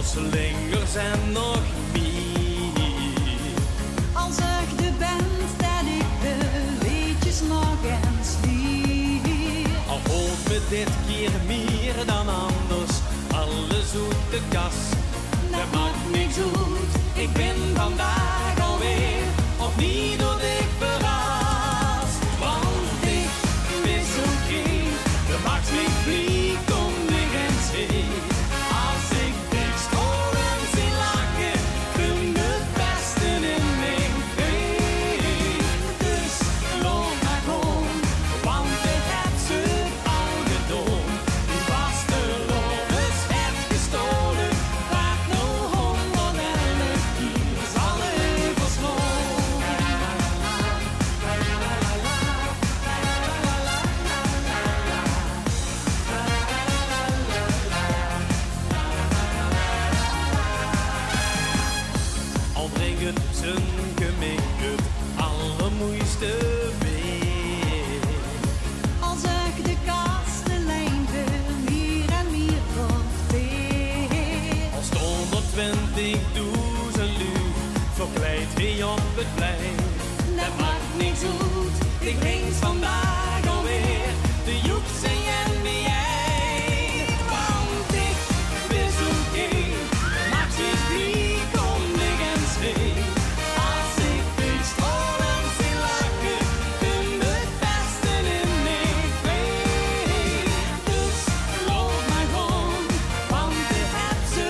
slingers en nog meer. Als ik de band dat ik de liedjes nog eens lier. Al hoort me dit keer meer dan anders, alles uit de kas. Dat maakt niks uit, Ik ben vandaag alweer opnieuw door dik verrast. Want ik wist zo geen, de maakt me vlieg, kom ik en zie. Als ik dik scholen zie lachen, ben het beste in mijn veen. Dus loop maar gewoon, want ik heb ze al gedaan. Die vaste lovers heb gestolen, vaak nog 111 keer zal ik verslaan. Al brengt het zijn gemeenk het allermoeiste weer. als ik de kastelein wil, meer en meer wordt weer. Als het 120.000 lui verkleed wie op het plein. Dat maakt niks uit, Ik breng vandaag alweer de joeks en NBA. Want ik wist oké, maak zich drie, kom ik en schreef. Als ik pistolen zie lachen, ben het beste in mijn vee. Dus loop maar gewoon, want ik heb ze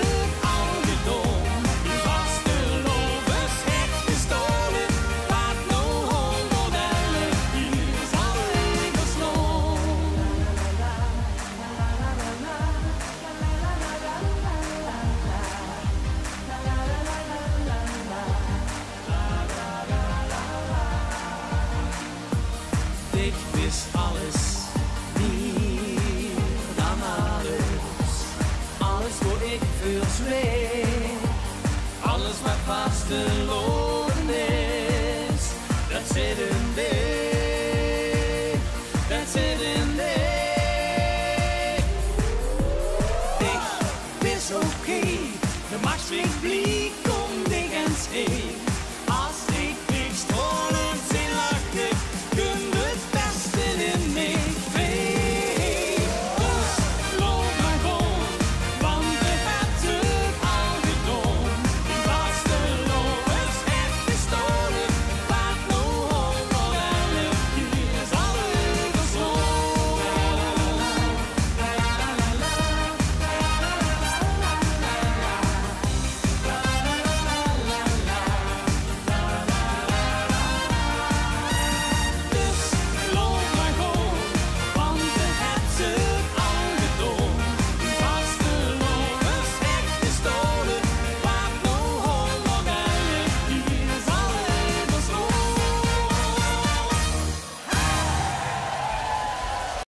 al gedaan. Die vaste lovers heb gestolen, vaak nog 111 keer zal ik verslaan. Ik wist alles, meer dan alles. Alles voor ik verzweeg. Alles wat vast te lopen is. Dat zit in dit. Dat zit in dit. Ik wist oké, de macht springt vlieg.